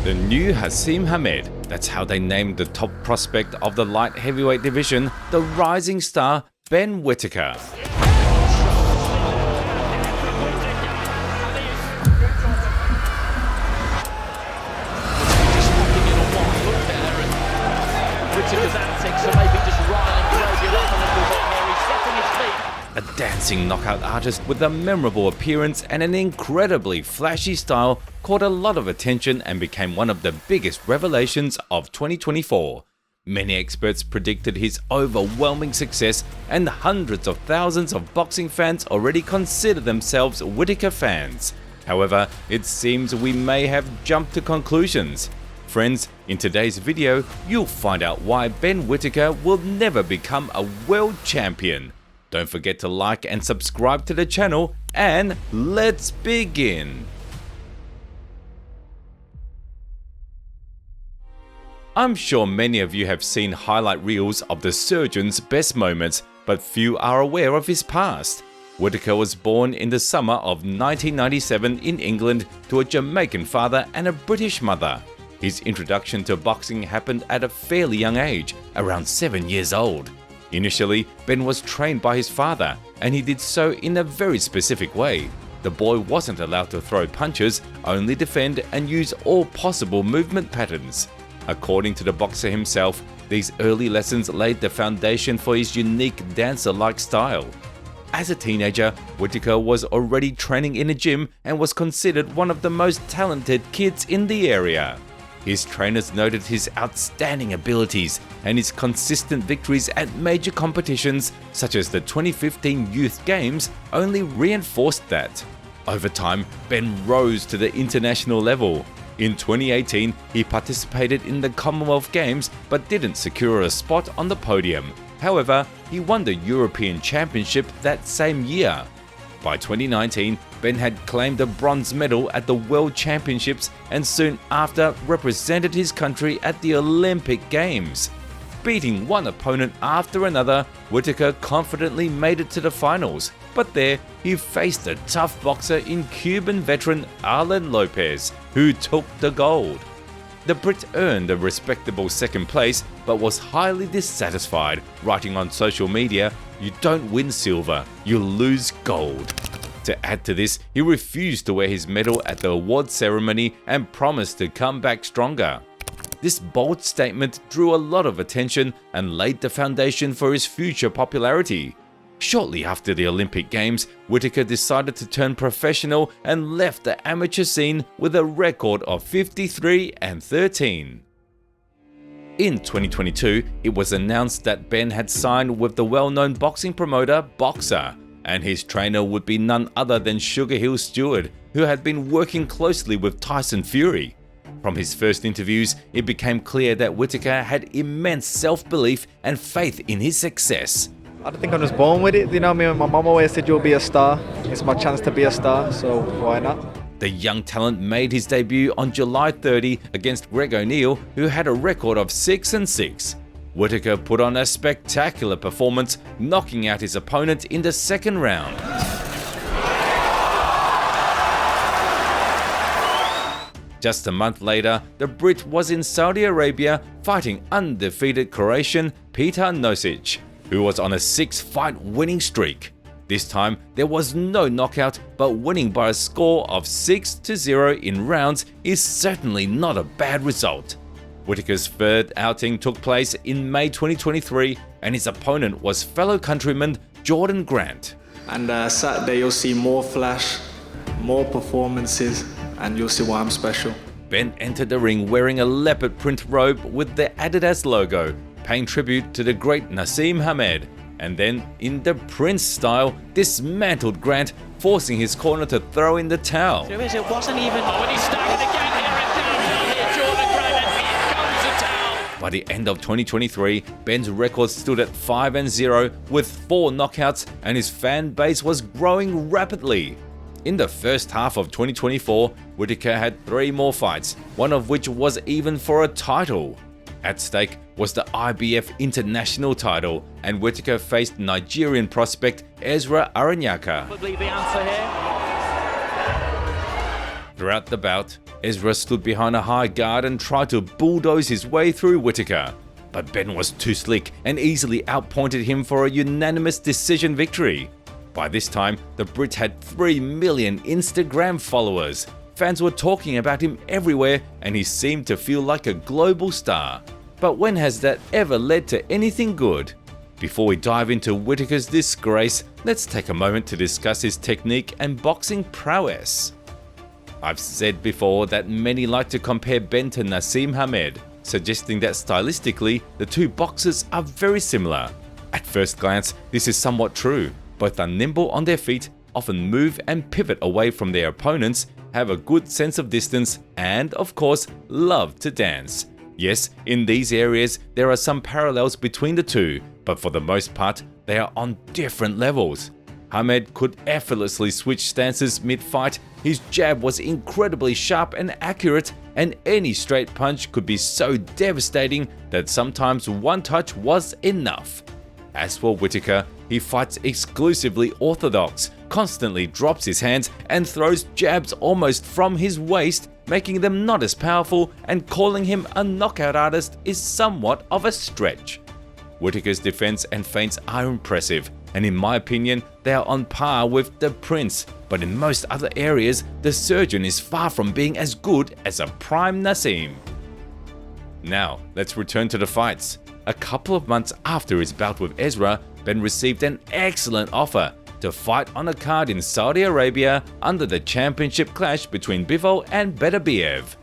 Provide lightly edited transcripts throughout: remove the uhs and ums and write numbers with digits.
The new Hasim Hamed, that's how they named the top prospect of the light heavyweight division, the rising star Ben Whittaker. A dancing knockout artist with a memorable appearance and an incredibly flashy style caught a lot of attention and became one of the biggest revelations of 2024. Many experts predicted his overwhelming success, and hundreds of thousands of boxing fans already consider themselves Whittaker fans. However, it seems we may have jumped to conclusions. Friends, in today's video, you'll find out why Ben Whittaker will never become a world champion. Don't forget to like and subscribe to the channel, and let's begin. I'm sure many of you have seen highlight reels of the surgeon's best moments, but few are aware of his past. Whittaker was born in the summer of 1997 in England to a Jamaican father and a British mother. His introduction to boxing happened at a fairly young age, around 7 years old. Initially, Ben was trained by his father, and he did so in a very specific way. The boy wasn't allowed to throw punches, only defend and use all possible movement patterns. According to the boxer himself, these early lessons laid the foundation for his unique dancer-like style. As a teenager, Whittaker was already training in a gym and was considered one of the most talented kids in the area. His trainers noted his outstanding abilities, and his consistent victories at major competitions such as the 2015 Youth Games only reinforced that. Over time, Ben rose to the international level. In 2018, he participated in the Commonwealth Games but didn't secure a spot on the podium. However, he won the European Championship that same year. By 2019, Ben had claimed a bronze medal at the World Championships and soon after represented his country at the Olympic Games. Beating one opponent after another, Whittaker confidently made it to the finals, but there he faced a tough boxer in Cuban veteran Arlen Lopez, who took the gold. The Brit earned a respectable second place but was highly dissatisfied, writing on social media, "You don't win silver, you lose gold." To add to this, he refused to wear his medal at the award ceremony and promised to come back stronger. This bold statement drew a lot of attention and laid the foundation for his future popularity. Shortly after the Olympic Games, Whittaker decided to turn professional and left the amateur scene with a record of 53-13. In 2022, it was announced that Ben had signed with the well-known boxing promoter Boxer, and his trainer would be none other than Sugar Hill Stewart, who had been working closely with Tyson Fury. From his first interviews, it became clear that Whittaker had immense self-belief and faith in his success. I don't think I'm just born with it, you know. My mum always said you'll be a star. It's my chance to be a star, so why not? The young talent made his debut on July 30 against Greg O'Neill, who had a record of 6-6. Whittaker put on a spectacular performance, knocking out his opponent in the second round. Just a month later, the Brit was in Saudi Arabia fighting undefeated Croatian Petar Nosic, who was on a 6-fight winning streak. This time, there was no knockout, but winning by a score of 6-0 in rounds is certainly not a bad result. Whittaker's third outing took place in May 2023, and his opponent was fellow countryman Jordan Grant. And Saturday you'll see more flash, more performances, and you'll see why I'm special. Ben entered the ring wearing a leopard print robe with the Adidas logo, paying tribute to the great Hasim Hamed, and then, in the Prince style, dismantled Grant, forcing his corner to throw in the towel. It wasn't even... Oh, and he's staggered again here and down here, Jordan Grant, and here comes the towel. By the end of 2023, Ben's record stood at 5-0 with 4 knockouts, and his fan base was growing rapidly. In the first half of 2024, Whittaker had 3 more fights, one of which was even for a title. At stake was the IBF International title, and Whittaker faced Nigerian prospect Ezra Aranyaka. Probably the answer here. Throughout the bout, Ezra stood behind a high guard and tried to bulldoze his way through Whittaker, but Ben was too slick and easily outpointed him for a unanimous decision victory. By this time, the Brit had 3 million Instagram followers. Fans were talking about him everywhere and he seemed to feel like a global star. But when has that ever led to anything good? Before we dive into Whittaker's disgrace, let's take a moment to discuss his technique and boxing prowess. I've said before that many like to compare Ben to Naseem Hamed, suggesting that stylistically, the two boxers are very similar. At first glance, this is somewhat true. Both are nimble on their feet, often move and pivot away from their opponents, have a good sense of distance, and of course, love to dance. Yes, in these areas, there are some parallels between the two, but for the most part, they are on different levels. Hamed could effortlessly switch stances mid-fight, his jab was incredibly sharp and accurate, and any straight punch could be so devastating that sometimes one touch was enough. As for Whittaker, he fights exclusively orthodox, constantly drops his hands and throws jabs almost from his waist, making them not as powerful, and calling him a knockout artist is somewhat of a stretch. Whittaker's defense and feints are impressive, and in my opinion, they are on par with the Prince, but in most other areas, the Surgeon is far from being as good as a prime Naseem. Now, let's return to the fights. A couple of months after his bout with Ezra, Ben received an excellent offer to fight on a card in Saudi Arabia under the championship clash between Bivol and Beterbiev.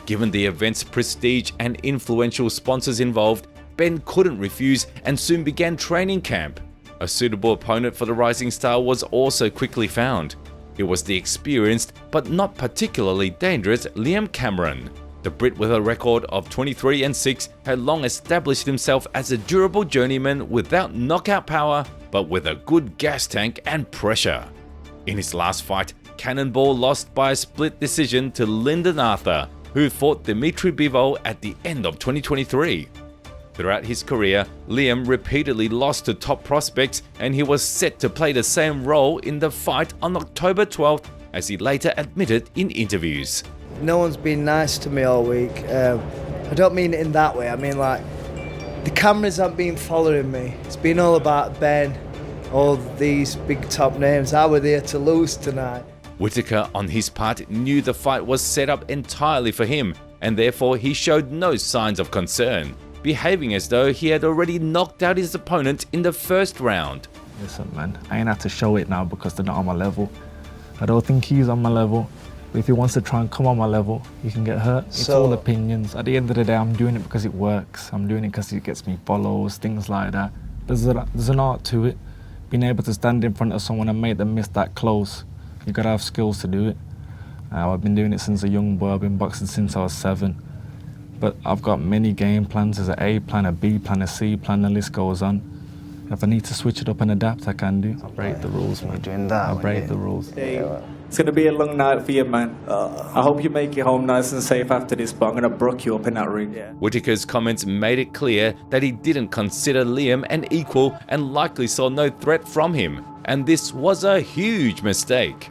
Given the event's prestige and influential sponsors involved, Ben couldn't refuse and soon began training camp. A suitable opponent for the rising star was also quickly found. It was the experienced but not particularly dangerous Liam Cameron. The Brit with a record of 23-6 had long established himself as a durable journeyman without knockout power, but with a good gas tank and pressure. In his last fight, Cannonball lost by a split decision to Lyndon Arthur, who fought Dimitri Bivol at the end of 2023. Throughout his career, Liam repeatedly lost to top prospects, and he was set to play the same role in the fight on October 12th, as he later admitted in interviews. No one's been nice to me all week. I don't mean it in that way. I mean, like, the cameras haven't been following me. It's been all about Ben, all these big top names. I were there to lose tonight. Whittaker, on his part, knew the fight was set up entirely for him, and therefore he showed no signs of concern, behaving as though he had already knocked out his opponent in the first round. Listen, man, I ain't have to show it now because they're not on my level. I don't think he's on my level. But if he wants to try and come on my level, he can get hurt. It's all opinions. At the end of the day, I'm doing it because it works. I'm doing it because it gets me follows, things like that. There's an art to it. Being able to stand in front of someone and make them miss that close. You gotta have skills to do it. I've been doing it since a young boy. I've been boxing since I was 7. But I've got many game plans. There's an A plan, a B plan, a C plan, the list goes on. If I need to switch it up and adapt, I can do. I break the rules, man. Doing that, I break the rules. It's going to be a long night for you, man. I hope you make it home nice and safe after this, but I'm going to brook you up in that ring. Whittaker's comments made it clear that he didn't consider Liam an equal and likely saw no threat from him, and this was a huge mistake.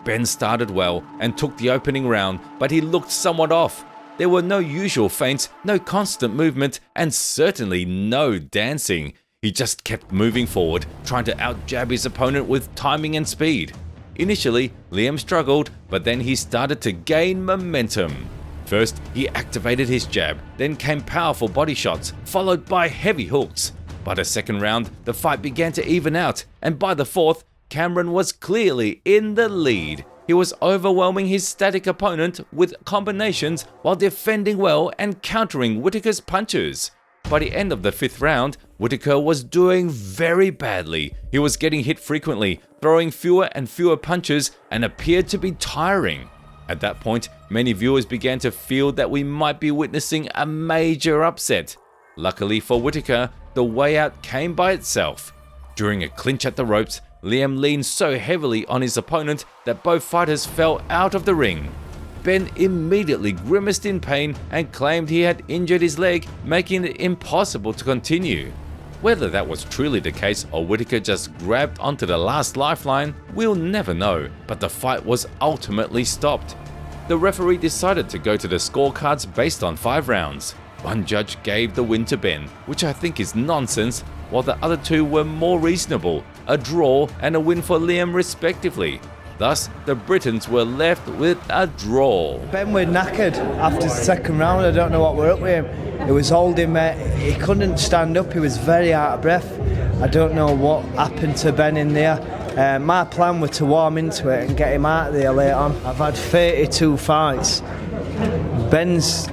Ben started well and took the opening round, but he looked somewhat off. There were no usual feints, no constant movement, and certainly no dancing. He just kept moving forward, trying to out-jab his opponent with timing and speed. Initially, Liam struggled, but then he started to gain momentum. First, he activated his jab, then came powerful body shots, followed by heavy hooks. By the second round, the fight began to even out, and by the fourth, Cameron was clearly in the lead. He was overwhelming his static opponent with combinations while defending well and countering Whittaker's punches. By the end of the 5th round, Whittaker was doing very badly. He was getting hit frequently, throwing fewer and fewer punches, and appeared to be tiring. At that point, many viewers began to feel that we might be witnessing a major upset. Luckily for Whittaker, the way out came by itself. During a clinch at the ropes, Liam leaned so heavily on his opponent that both fighters fell out of the ring. Ben immediately grimaced in pain and claimed he had injured his leg, making it impossible to continue. Whether that was truly the case or Whittaker just grabbed onto the last lifeline, we'll never know, but the fight was ultimately stopped. The referee decided to go to the scorecards based on 5 rounds. One judge gave the win to Ben, which I think is nonsense, while the other 2 were more reasonable, a draw and a win for Liam respectively. Thus, the Britons were left with a draw. Ben were knackered after the second round. I don't know what were up with him. It was holding him, he couldn't stand up, he was very out of breath. I don't know what happened to Ben in there. My plan was to warm into it and get him out of there later on. I've had 32 fights. Ben's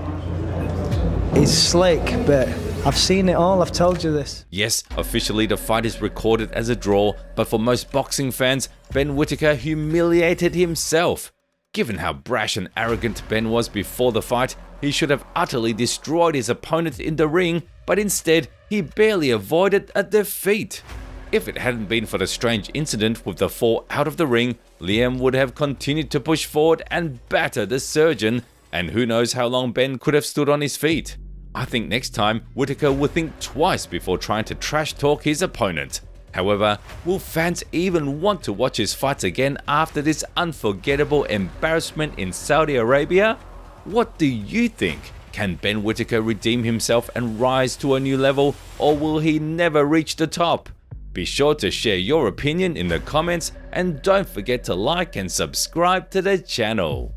is slick, but I've seen it all, I've told you this. Yes, officially the fight is recorded as a draw, but for most boxing fans, Ben Whittaker humiliated himself. Given how brash and arrogant Ben was before the fight, he should have utterly destroyed his opponent in the ring, but instead, he barely avoided a defeat. If it hadn't been for the strange incident with the fall out of the ring, Liam would have continued to push forward and batter the surgeon, and who knows how long Ben could have stood on his feet. I think next time, Whittaker would think twice before trying to trash talk his opponent. However, will fans even want to watch his fights again after this unforgettable embarrassment in Saudi Arabia? What do you think? Can Ben Whittaker redeem himself and rise to a new level, or will he never reach the top? Be sure to share your opinion in the comments, and don't forget to like and subscribe to the channel.